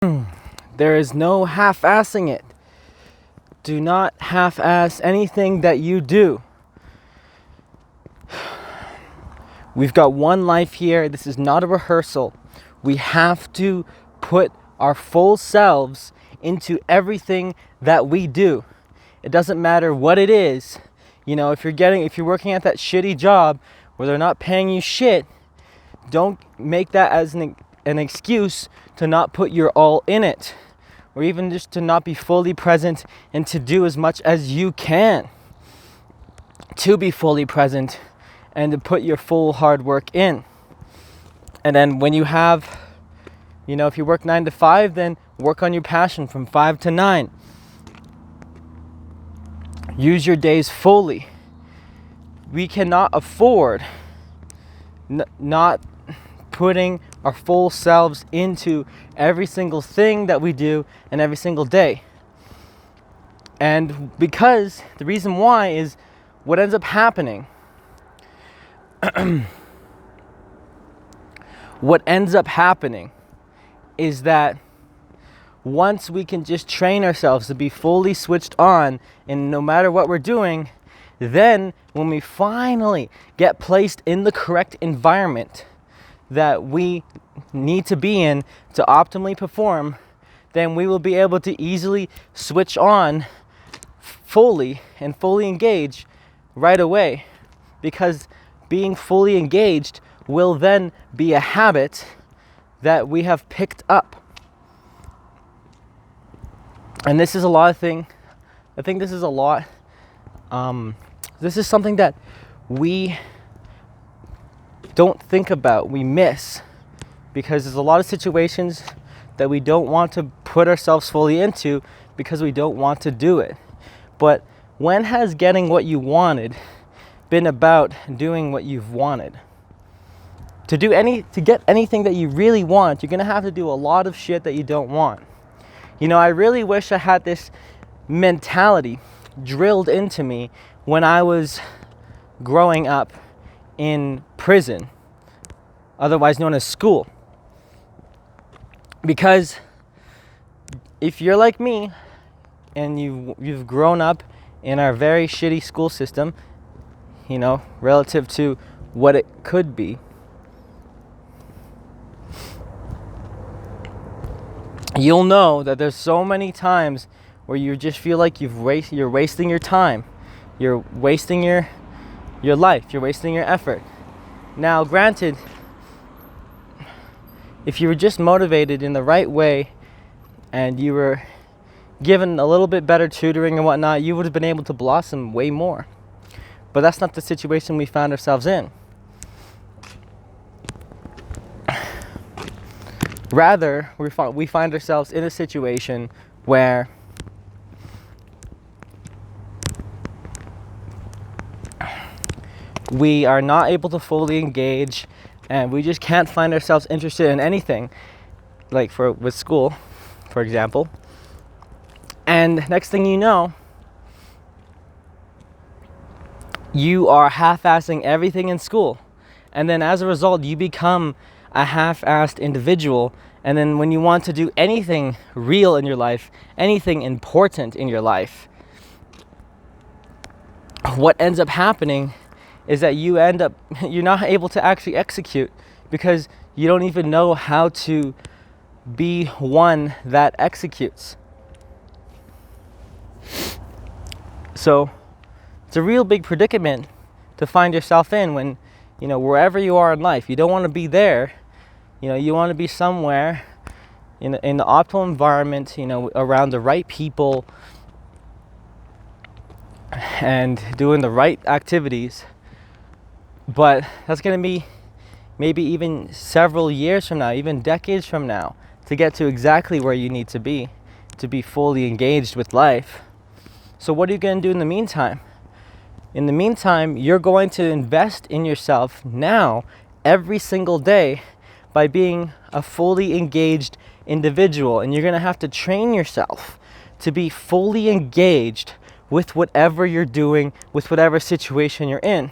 There is no half-assing it. Do not half-ass anything that you do. We've got one life here. This is not a rehearsal. We have to put our full selves into everything that we do. It doesn't matter what it is. You know, if you're working at that shitty job where they're not paying you shit, don't make that as an excuse to not put your all in it, or even just to not be fully present and to do as much as you can to be fully present and to put your full hard work in. And then when you have, if you work 9 to 5, then work on your passion from 5 to 9. Use your days fully. We cannot afford not putting our full selves into every single thing that we do and every single day. And because the reason why is what ends up happening. What ends up happening is that once we can just train ourselves to be fully switched on and no matter what we're doing, then when we finally get placed in the correct environment that we need to be in to optimally perform, then we will be able to easily switch on fully and fully engage right away, because being fully engaged will then be a habit that we have picked up. And this is a lot of thing. I think this is a lot. This is something that we don't think about, we miss, because there's a lot of situations that we don't want to put ourselves fully into because we don't want to do it. But when has getting what you wanted been about doing what you've wanted? To get anything that you really want, you're gonna have to do a lot of shit that you don't want. I really wish I had this mentality drilled into me when I was growing up in prison, otherwise known as school. Because if you're like me and you've grown up in our very shitty school system, relative to what it could be, you'll know that there's so many times where you just feel like you're wasting your time, you're wasting your life, you're wasting your effort. Now, granted, if you were just motivated in the right way and you were given a little bit better tutoring and whatnot, you would have been able to blossom way more. But that's not the situation we found ourselves in. Rather, we find ourselves in a situation where we are not able to fully engage, and we just can't find ourselves interested in anything, like with school, for example. And next thing you know, you are half-assing everything in school. And then as a result, you become a half-assed individual. And then when you want to do anything real in your life, anything important in your life, what ends up happening is that you're not able to actually execute, because you don't even know how to be one that executes. So it's a real big predicament to find yourself in when, wherever you are in life, you don't want to be there. You want to be somewhere in the optimal environment, around the right people and doing the right activities. But that's going to be maybe even several years from now, even decades from now, to get to exactly where you need to be fully engaged with life. So what are you going to do in the meantime? In the meantime, you're going to invest in yourself now every single day by being a fully engaged individual. And you're going to have to train yourself to be fully engaged with whatever you're doing, with whatever situation you're in.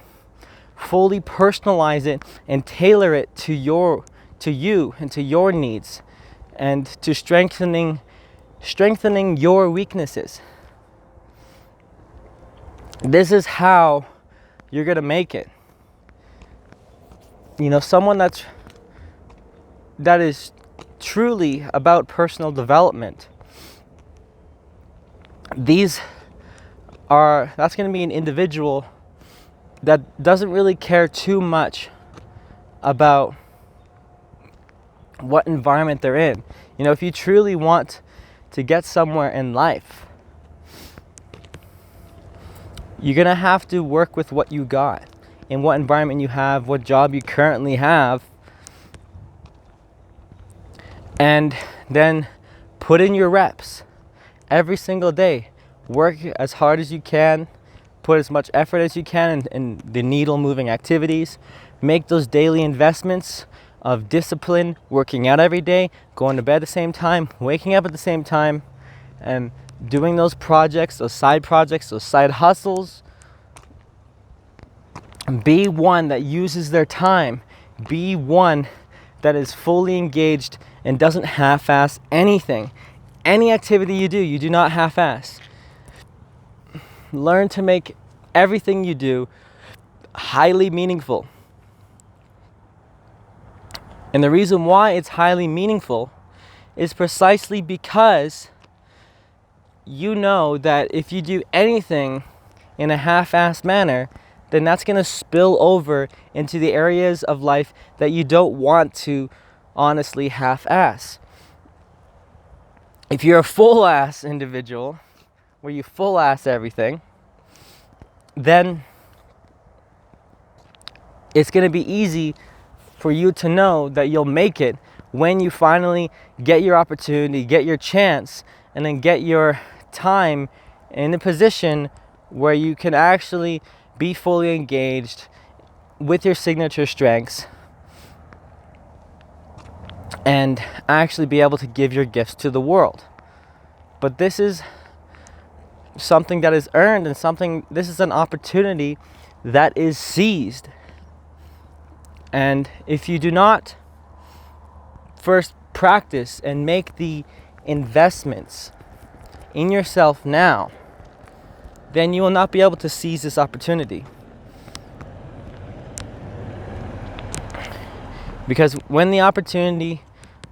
Fully personalize it and tailor it to you and to your needs. and to strengthening your weaknesses. This is how you're going to make it. Someone that is truly about personal development, that's going to be an individual that doesn't really care too much about what environment they're in. If you truly want to get somewhere in life, you're going to have to work with what you got, in what environment you have, what job you currently have, and then put in your reps every single day. Work as hard as you can, put as much effort as you can in the needle moving activities. Make those daily investments of discipline, working out every day, going to bed at the same time, waking up at the same time, and doing those projects, those side hustles. Be one that uses their time. Be one that is fully engaged and doesn't half-ass anything. Any activity you do not half-ass. Learn to make everything you do highly meaningful. And the reason why it's highly meaningful is precisely because you know that if you do anything in a half-assed manner, then that's going to spill over into the areas of life that you don't want to honestly half-ass. If you're a full-ass individual, where you full-ass everything, then it's going to be easy for you to know that you'll make it when you finally get your opportunity, get your chance, and then get your time in a position where you can actually be fully engaged with your signature strengths and actually be able to give your gifts to the world. But this is something that is earned, and this is an opportunity that is seized. And if you do not first practice and make the investments in yourself now, then you will not be able to seize this opportunity. Because when the opportunity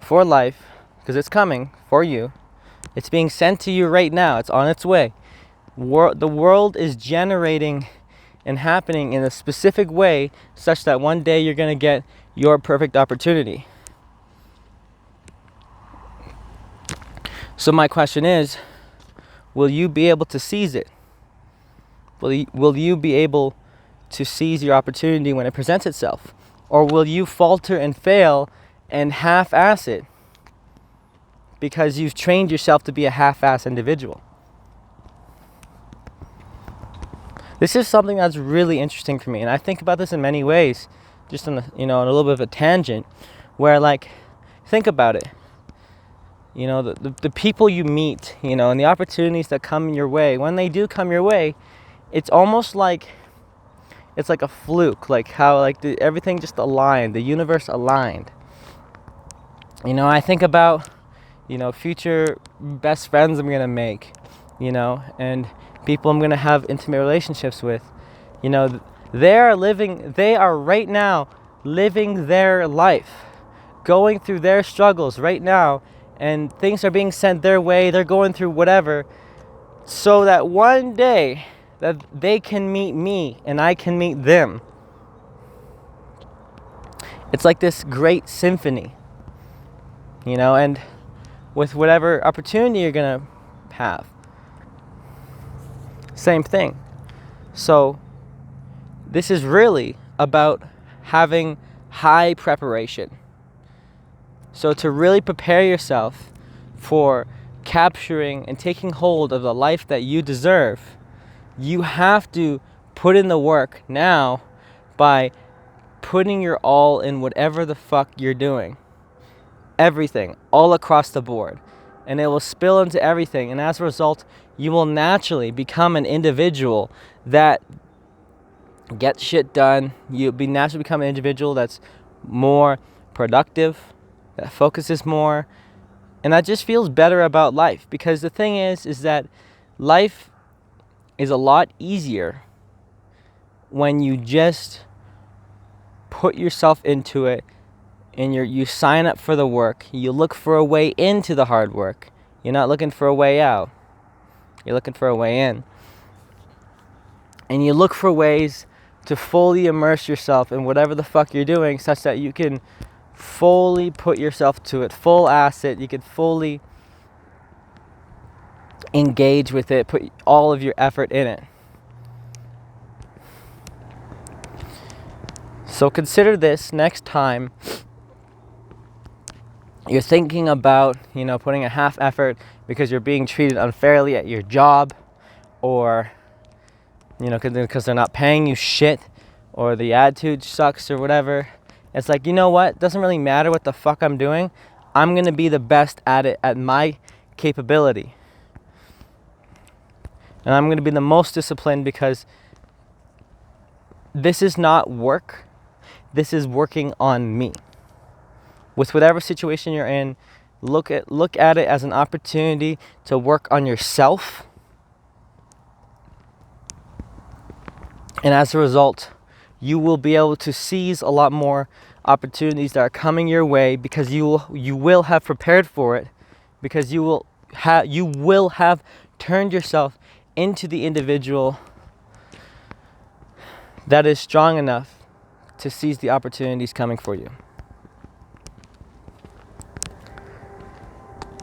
for life, because it's coming for you, it's being sent to you right now, it's on its way. The world is generating and happening in a specific way such that one day you're going to get your perfect opportunity. So my question is, will you be able to seize it? Will you be able to seize your opportunity when it presents itself? Or will you falter and fail and half-ass it because you've trained yourself to be a half-ass individual? This is something that's really interesting for me, and I think about this in many ways, just on on a little bit of a tangent, where think about it. The people you meet, and the opportunities that come your way, when they do come your way, it's almost like it's like a fluke, like how everything just aligned, the universe aligned. I think about future best friends I'm gonna make, and people I'm gonna have intimate relationships with. They are right now living their life, going through their struggles right now, and things are being sent their way. They're going through whatever, so that one day that they can meet me and I can meet them. It's like this great symphony, and with whatever opportunity you're gonna have, same thing. So this is really about having high preparation. So to really prepare yourself for capturing and taking hold of the life that you deserve, you have to put in the work now by putting your all in whatever the fuck you're doing. Everything, all across the board. And it will spill into everything. And as a result, you will naturally become an individual that gets shit done. You'll naturally become an individual that's more productive, that focuses more, And that just feels better about life, because the thing is that life is a lot easier when you just put yourself into it, and you sign up for the work. You look for a way into the hard work. You're not looking for a way out. You're looking for a way in. And you look for ways to fully immerse yourself in whatever the fuck you're doing, such that you can fully put yourself to it, full asset. You can fully engage with it, put all of your effort in it. So consider this next time you're thinking about, putting a half effort because you're being treated unfairly at your job, or, because they're not paying you shit, or the attitude sucks or whatever. It's like, you know what? It doesn't really matter what the fuck I'm doing. I'm going to be the best at it, at my capability. And I'm going to be the most disciplined, because this is not work. This is working on me. With whatever situation you're in, look at it as an opportunity to work on yourself. And as a result, you will be able to seize a lot more opportunities that are coming your way, because you will have prepared for it, because you will have turned yourself into the individual that is strong enough to seize the opportunities coming for you.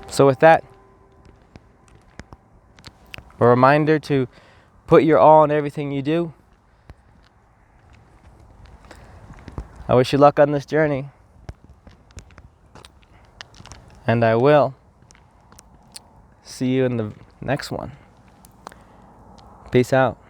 So with that, a reminder to put your all in everything you do. I wish you luck on this journey. And I will see you in the next one. Peace out.